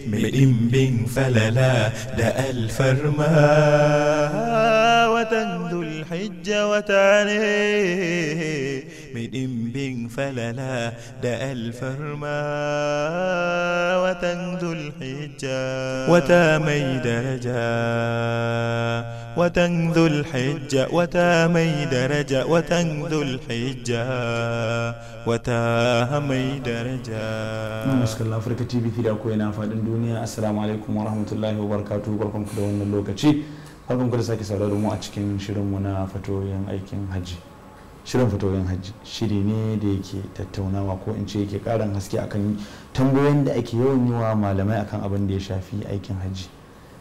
mai ɗimbin falala da alfarma. Watan Dhul-Hijja wata ne mai ɗimbin falala da alfarma. Watan Dhul-Hijja wata mai daraja. Watan Dhul-Hijja wata mai daraja. Watan Dhul-Hijja wata mai daraja. Mashallah, Afirka TV3 da koyi na faɗin duniya. Assalamu alaikum wa rahmatullahi wa barakatuhu. Barkanku da wannan lokaci. Barkanku da sake sauraro mu a cikin shirinmu na fatoyin aikin hajji. Shirin fatoyin hajji shiri ne da yake tattaunawa ko in ce yake ƙarin haske akan tambayoyin da ake yawan yi wa malamai akan abin da ya shafi aikin hajji.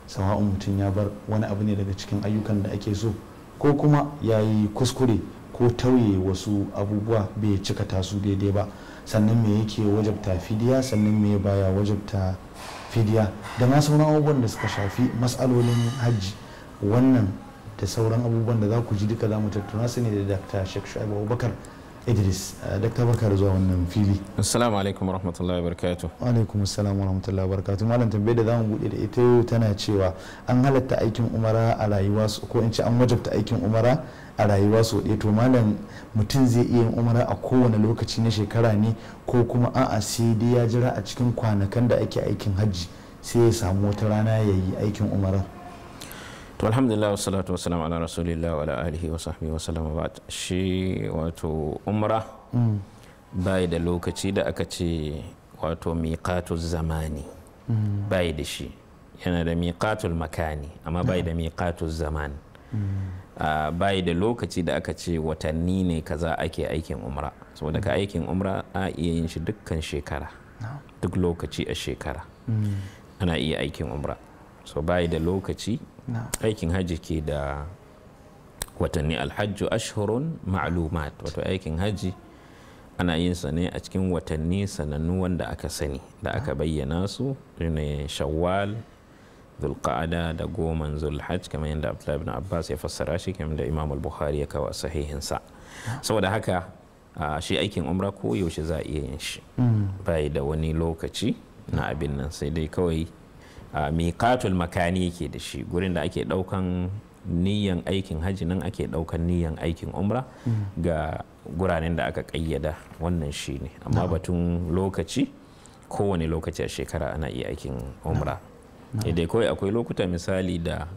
Sawa'un mutum ya bar wani abu ne daga cikin ayyukan da ake so ko kuma ya yi kuskure ko tauye wasu abubuwa bai cika tasu daidai ba, sannan me yake wajabta fidiya, sannan me baya wajabta fidiya, da ma sauran abubuwan da suka shafi matsalolin hajji. Wannan da sauran abubuwan da za ku ji duka za mu tattauna su ne da Dr. Shu'Aibu Abubakar Idris. Dr. Barka zuwa wannan fili. Assalamu alaikum warahmatullahi wabarakatuh. Wa alaikum assalam warahmatullahi wabarakatuh. Malam, tambayar da za mu bude da ita yau tana cewa an halatta aikin umara a rayuwa ko in ce an wajabta aikin umara a rayuwa so ɗaya. To malam, mutum zai iya yin umara a kowane lokaci na shekara ne ko kuma a'a sai dai ya jira a cikin kwanakan da ake aikin hajji sai ya samu wata rana ya yi aikin umara? To alhamdulillah wa salatu wa salam ala rasulillah wa ala alihi wa sahbihi wa sallam. Ba'd. Shi wato umra bai da lokaci da aka ce wato miqatu zamani, bai da shi. Yana da miqatul makani amma bai da miqatu zaman. Bai da lokaci da aka ce watanni ne kaza ake aikin umra. Saboda ka aikin umra a iya yin shi dukkan shekara, duk lokaci a shekara ana iya aikin umra. So bai da lokaci. Aikin hajji ke da watanni. Alhajju ashhurun ma'lumat, wato aikin hajji ana yin sa ne a cikin watanni sanannu wanda aka sani da aka bayyana su ne Shawwal, Dhulqa'ada da goman Zulhajj, kamar yadda Abdullahi ibn Abbas ya fassara shi, kamar da Imam al-Bukhari ya kawo sahihinsa. Saboda haka shi aikin umra ko yaushe za a iya yin shi, bai da wani lokaci na abin nan, sai dai kawai miqatul makani yake da shi, gurin da ake daukan niyan aikin hajji nan ake daukan niyan aikin umra ga guranen da aka kayyada. Wannan shi ne, amma batun lokaci kowane lokaci a shekara ana iya aikin umra. Dai kawai akwai lokuta misali da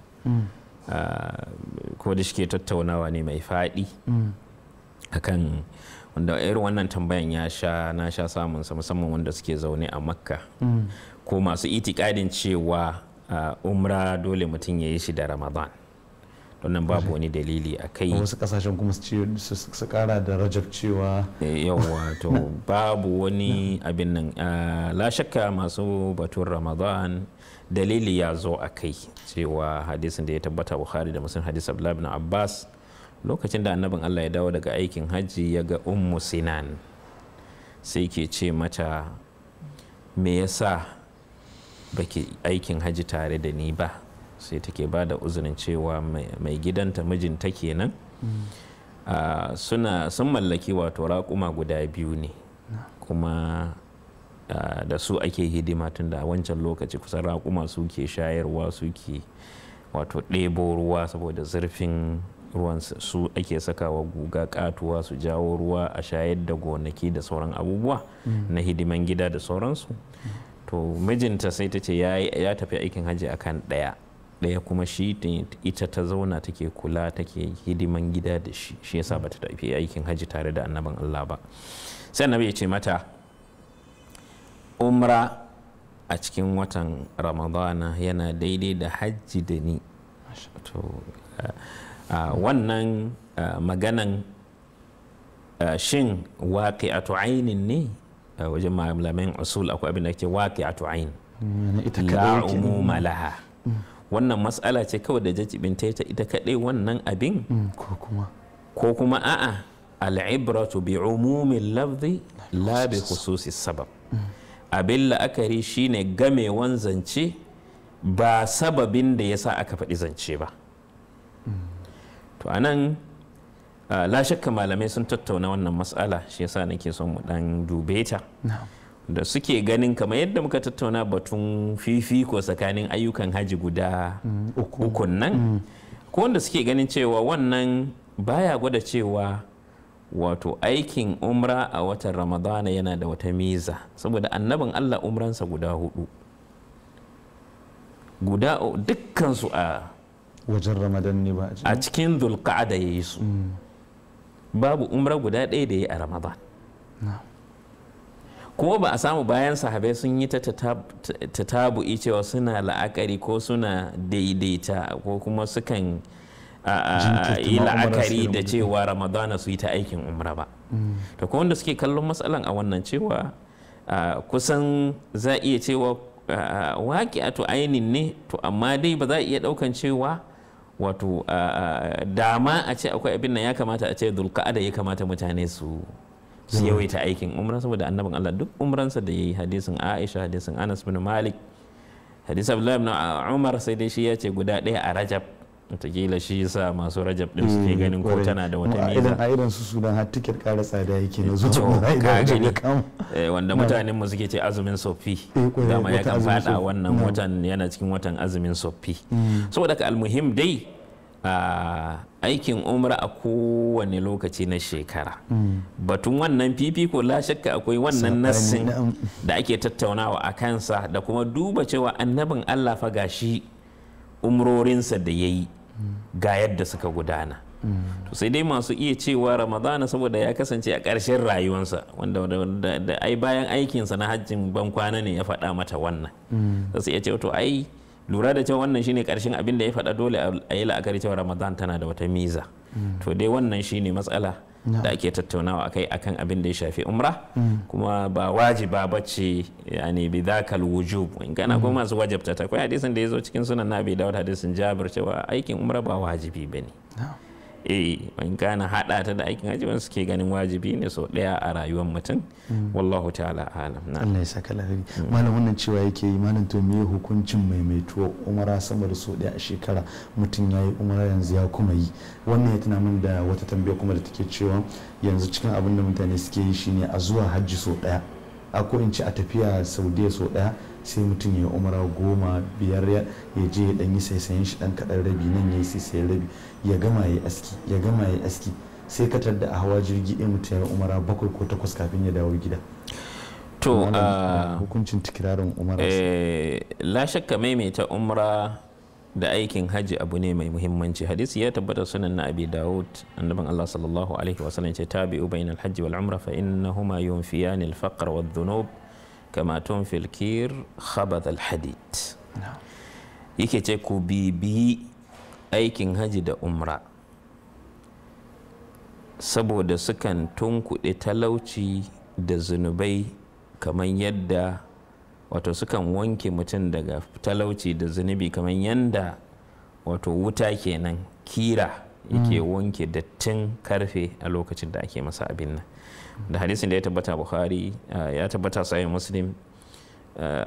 ko da shike tattaunawa ne mai faɗi akan wanda irin wannan tambayan na sha samun sa, musamman wanda suke zaune a Makka ko masu itikadin cewa umra dole mutum ya yi shi da Ramadan. Don nan babu wani dalili a kai. Wasu kasashen kuma su kara da Rajab cewa yawa, to babu wani abin nan. La shakka masu batun Ramadan dalili ya zo a kai, cewa hadisin da ya tabbata Bukhari da Muslim, hadis Abdullah ibn Abbas, lokacin da annabin Allah ya dawo daga aikin hajji ya ga Ummu Sinan, sai ke ce mata, me yasa baki aikin hajji tare da ni ba? Sai take ba da uzurin cewa mai gidanta, mijinta kenan, sun mallaki wato raƙuma guda biyu ne, kuma da su ake hidima tun da wancan lokaci kusan raƙuma suke shayarwa, suke wato ɗebo ruwa, saboda zurfin ruwan su ake sakawa guga katuwa su jawo ruwa a shayar da gonaki da sauran abubuwa na hidiman gida da sauransu. To mijinta sai ta ce ya tafi aikin hajji akan ɗaya kuma shi ita ta zauna take kula, take hidiman gida da shi yasa ba ta tafi aikin hajji tare da annabin Allah ba. Sai annabi ya ce mata, umra a cikin watan Ramadana yana daidai da hajji da ni. To wannan maganan shin waqi'atu ainin ne? Wajen malamin usul akwai abin da ake waqi'atu ain, la umuma laha. Wannan matsala ce kawai da jajibin ta ita kadai wannan abin, ko kuma a'a al'ibratu bi umumin lafzi la bi khususi sabab. Abin la'akari shine gamewan zance ba sababin da yasa aka faɗi zance ba. To anan la shakka malamai sun tattauna wannan matsala, shi yasa nake son mu dan dube ta. da suke ganin kamar yadda muka tattauna batun fifiko tsakanin ayyukan haji guda ukun nan, ko wanda suke ganin cewa wannan baya gwada cewa wato aikin umra a watan ramadana yana da wata miza, saboda annabin Allah umransa guda 4 dukkansu a wajen ramadan ne ba a cikin zulqa'ada ya yi su, babu umra guda ɗaya da ya yi a ramadan. Kuma ba a samu bayan sahabai sun yi ta tabu'i cewa suna la'akari ko suna daidaita ko kuma sukan yi la'akari da cewa ramadana su yi ta aikin umra ba. To kuma wanda suke kallon matsalan a wannan cewa kusan za a iya cewa waƙi'atu ainin ne, to amma dai ba za a iya ɗaukan cewa wato dama a ce akwai abin nan ya kamata a ce zulqa'ada ya kamata mutane su yawaita aikin umra, saboda annabin Allah duk umransa da yayi, hadisin Aisha, hadisin Anas bin Malik, hadisin Abdullah ibn Umar, sai dai shi ya ce guda ɗaya a Rajab, wataƙila shi yasa masu Rajab din suke ganin ko tana da wata miza. A irin su Sudan har tiket ƙara tsada yake na zuwa wanda mutanen mu suke ce azumin soffi, dama ya kan fada wannan watan, yana cikin watan azumin soffi. Saboda ka almuhim dai aikin umra a kowane lokaci na shekara, batun wannan fifiko la shakka akwai wannan nassin da ake tattaunawa a kansa, da kuma duba cewa annabin Allah fa gashi umrorinsa da ya yi ga yadda suka gudana. To sai dai masu iya cewa ramadana saboda ya kasance a ƙarshen rayuwarsa, wanda da ai bayan aikinsa na hajjin ban kwana ne ya faɗa mata wannan, sai ya ce to ai lura da cewa wannan shine karshen abin da ya faɗa, dole a yi la'akari cewa ramadan tana da wata miza. To dai wannan shine matsala da ake tattaunawa akai akan abin da ya shafi umra, kuma ba wajiba bace, yani bi dhakal wujub, in kana kuma masu wajabta ta. Akwai hadisin da yazo cikin sunan Nabi Dawud, hadisin Jabir, cewa aikin umra ba wajibi bane. In kana hada ta da aikin hajji, wanda suke ganin wajibi ne sau daya a rayuwar mutum. Wallahu ta'ala alam. Allah ya saka lafiya. Malam wannan cewa yake yi, malam to me hukuncin maimaituwa umara sama da sau daya a shekara? Mutum ya yi umara yanzu ya kuma yi. Wannan ya tuna min da wata tambaya kuma da take cewa yanzu cikin abin da mutane suke yi shine a zuwa hajji sau daya, a ko in ci a tafiya Saudiya sau daya, sai mutum ya umara 10, 5 ya je ya dan yi saisayen shi dan kadan rabi, nan ya yi saisayen rabi, ya gama ya aski, sai katar da a hawa jirgi ɗin mutum ya umara 7 ko 8 kafin ya dawo gida. To hukuncin tikirarin umara, la shakka maimaita umra da aikin hajji abu ne mai muhimmanci. Hadisi ya tabbata sunan na Abi Dawud, annabin Allah sallallahu alaihi wasallam ce tabi'u bainal hajji wal umra fa innahuma yunfiyani al-faqr wad dhunub kama tunfil kir khabath al-hadid. Yake ce ku bibi aikin haji da umra saboda sukan tunkuɗe talauci da zunubai, kamar yadda wato sukan wanke mutum daga talauci da zunubi, kamar yadda wato wuta kenan, kira yake wanke dattin karfe a lokacin da ake masa abin nan. Da hadisin da ya tabbata Bukhari, ya tabbata sahih Muslim,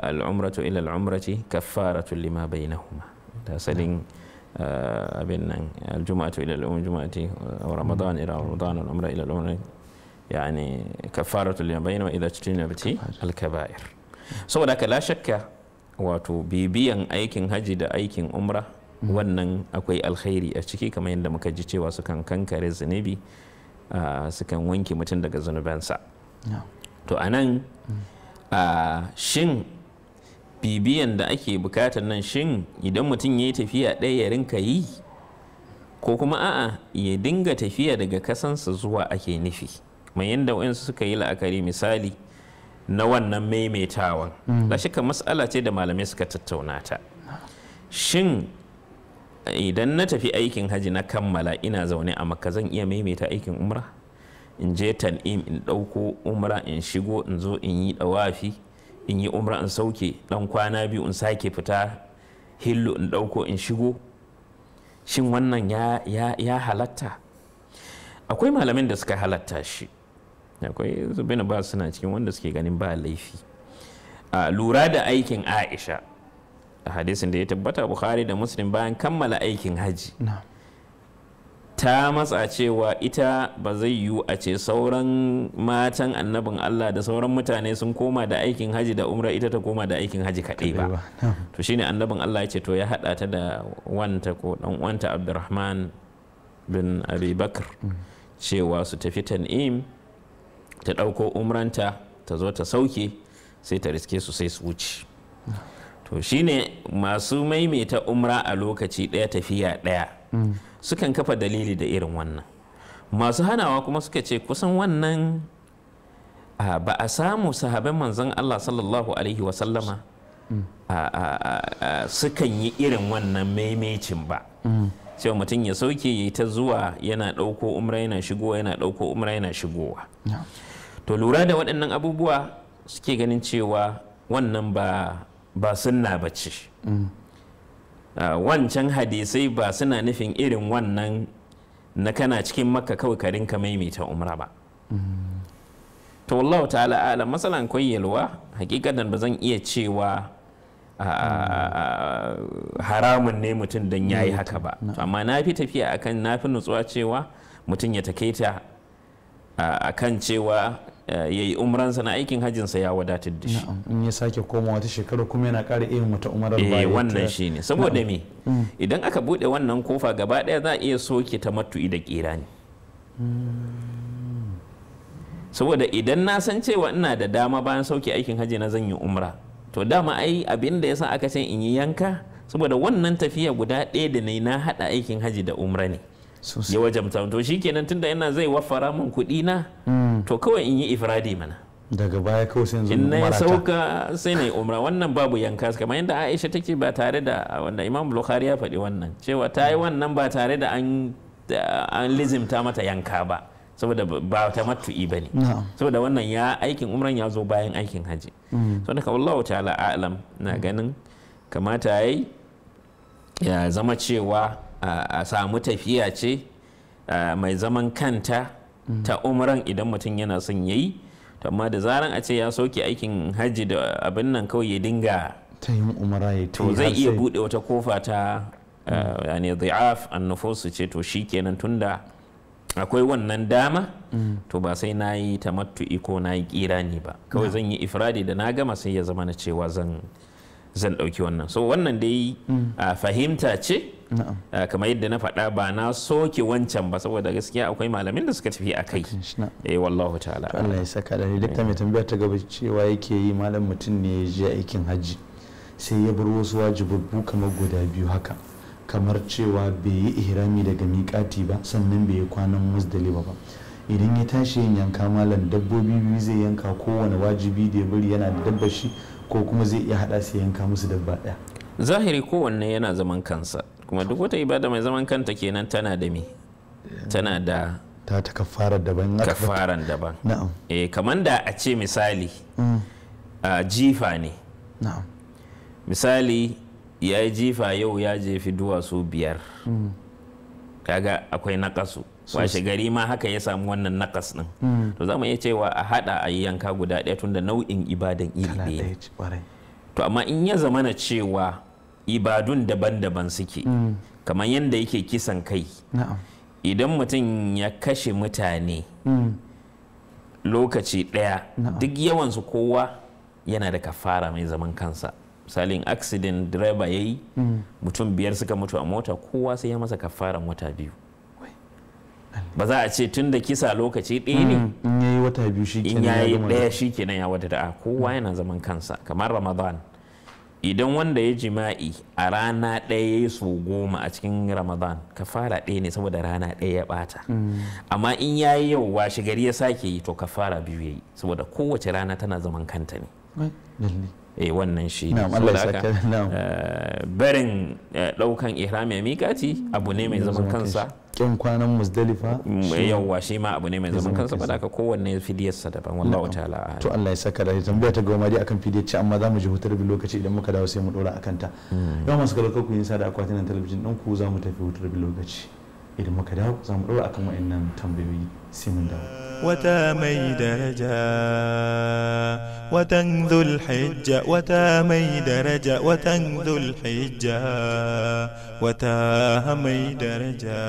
al-umratu ila al-umrati kaffaratu lima bainahuma. Da asalin abin nan, al-jum'atu ila al-jum'ati wa ramadan ila ramadan, al-umra ila al-umra, yani kaffaratu lima bainahuma idha ijtanabti al-kaba'ir. Saboda haka la shakka wato bibiyan aikin haji da aikin umra, wannan akwai alkhairi a ciki, kamar yadda muka ji cewa sukan kankare zunubi, sukan wanke mutum daga zunubansa. To a nan shin bibiyan da ake bukatar nan, shin idan mutum ya yi tafiya ɗaya ya rinka yi, ko kuma a'a ya dinga tafiya daga kasansa zuwa ake nufi, kamar yadda wayansu suka yi la'akari misali na wannan maimaitawan. Da shika mas'ala ce da malamai suka tattauna ta. Shin idan na tafi aikin haji na kammala, ina zaune a Makka, zan iya maimaita aikin umra? In je Tan'im in ɗauko umra, in shigo in zo in yi ɗawafi, in yi umra in sauke, ɗan kwana 2 in sake fita hillu in ɗauko in shigo? Shin wannan ya halatta? Akwai malamin da suka halatta shi, akwai zubin ba suna cikin wanda suke ganin ba laifi. Lura da aikin Aisha, hadisin da ya tabbata Bukhari da Muslim, bayan kammala aikin haji ta matsa cewa ita ba zai yiwu a ce sauran matan annabin Allah da sauran mutane sun koma da aikin haji da umra, ita ta koma da aikin haji kaɗai ba. To shine annabin Allah ya ce to ya haɗa ta da wanta ko ɗan wanta Abdurrahman bin Abubakar cewa su tafi Tan'im ta ɗauko umranta ta zo ta sauke sai ta riske su sai su wuce. To shine masu maimaita umra a lokaci ɗaya tafiya ɗaya sukan kafa dalili da irin wannan. Masu hanawa kuma suka ce kusan wannan ba a samu sahaban manzon Allah sallallahu alaihi wasallama sukan yi irin wannan maimacin ba. Cewa mutum ya sauke ya yi ta zuwa yana ɗauko umra yana shigowa, yana ɗauko umra yana shigowa. To lura da waɗannan abubuwa suke ganin cewa wannan ba sunna ba ce. Wancan hadisai ba suna nufin irin wannan na kana cikin makka kawai ka rinka maimaita umra ba. To wallahu ta'ala alam, masalan akwai yalwa hakikatan ba zan iya cewa haramun ne mutum don ya yi haka ba, amma na fi tafiya akan na fi nutsuwa cewa mutum ya takaita akan cewa ya yi umransa na aikin hajjinsa ya wadatar da shi. In ya sake koma wata shekara kuma yana ƙara irin wata umarar baya. Wannan shi ne saboda me idan aka buɗe wannan kofa gaba ɗaya za a iya soke tamattu'i da ƙirani. Saboda idan na san cewa ina da dama bayan sauke aikin hajji na zan yi umra, to dama ai abin da yasa aka ce in yi yanka saboda wannan tafiya guda ɗaya da na haɗa aikin hajji da umra ne ya wajabta. To shikenan tunda yana zai wafara min kuɗi na, to kawai in yi ifradi mana, daga baya kawai sai yanzu in na sauka sai na yi umra. Wannan babu yanka kamar yadda Aisha take ba tare da, wanda Imam Bukhari ya faɗi wannan cewa ta yi wannan ba tare da an lizimta mata yanka ba, saboda ba ta matu'i ba ne, saboda wannan ya aikin umran ya zo bayan aikin haji. So daga wallahu ta'ala a'lam, na ganin kamata ya zama cewa a samu tafiya ce mai zaman kanta ta umran idan mutum yana son yayi. To amma da zaran a ce ya soke aikin haji da abin nan kawai ya dinga ta yin umara ya to zai iya bude wata kofa ta yani dhi'af an-nufus ce to shikenan tunda akwai wannan dama to ba sai na yi tamattu'i ko na yi kirani ba, kawai zan yi ifradi da na gama sai ya zama na cewa zan ɗauki wannan. So wannan dai fahimta ce kamar yadda na faɗa, ba na soke wancan ba saboda gaskiya akwai malamin da suka tafi a kai. Wallahu ta'ala Allah ya saka da dakta. Mai tambaya ta gaba cewa yake yi malam mutum ne ya je aikin hajji sai ya bar wasu wajibabbu kamar guda biyu haka, kamar cewa bai yi ihrami daga miƙati ba sannan bai yi kwanan Muzdalifa ba. Idan ya tashi yin yanka malam dabbobi biyu zai yanka, kowane wajibi da ya bari yana da dabbar shi ko kuma zai iya hada su yanka musu dabba daya? Zahiri kowanne yana zaman kansa, kuma duk wata ibada mai zaman kanta kenan tana da me, tana da ta kafarar daban. Kafaran daban. Na'am. Kamar da a ce misali jifa ne. Na'am. Misali ya yi jifa yau ya jefi duwatsu 5, kaga akwai nakasu, washe gari ma haka ya samu wannan nakas din. To za mu iya cewa a hada a yi yanka guda ɗaya tunda nau'in ibadan iri ɗaya. To amma in ya zama na cewa ibadun daban-daban suke, kamar yadda yake kisan kai, idan mutum ya kashe mutane lokaci ɗaya duk yawansu kowa yana da kafara mai zaman kansa. Misalin accident driver ya yi, mutum 5 suka mutu a mota, kowa sai ya masa kafaran wata 2. Ba za a ce tun da kisa lokaci ɗaya ne in yayi wata 2 shi kenan, in yayi ɗaya shi kenan ya wata da kowa yana zaman kansa. Kamar Ramadan, idan wanda ya jima'i a rana ɗaya ya yi so 10 a cikin Ramadan, kafara ɗaya ne saboda rana ɗaya ya ɓata. Amma in yayi yau washe gari ya sake yi, to kafara 2 ya yi saboda kowace rana tana zaman kanta ne. Wannan shi ne. Barin ɗaukan ihrami a miƙati abu ne mai zaman kansa. Kin kwanan Muzdalifa yawwa shi ma abu ne mai zaman kansa, ba da ka kowanne fidiyarsa daban. Wallahu ta'ala. To Allah ya saka da tambaya ta goma dai akan fidiyar ce, amma za mu ji hutar bi lokaci idan muka dawo sai mu dora akan ta. Yawan masu kallo ku yin sa da akwatin talabijin ɗin ku, za mu tafi hutar bi lokaci. Idan muka dawo za mu dora akan wa'annan tambayoyi sai mun dawo. وتامي درجة وتنذو الحجة وتامي درجة وتنذو الحجة وتامي درجة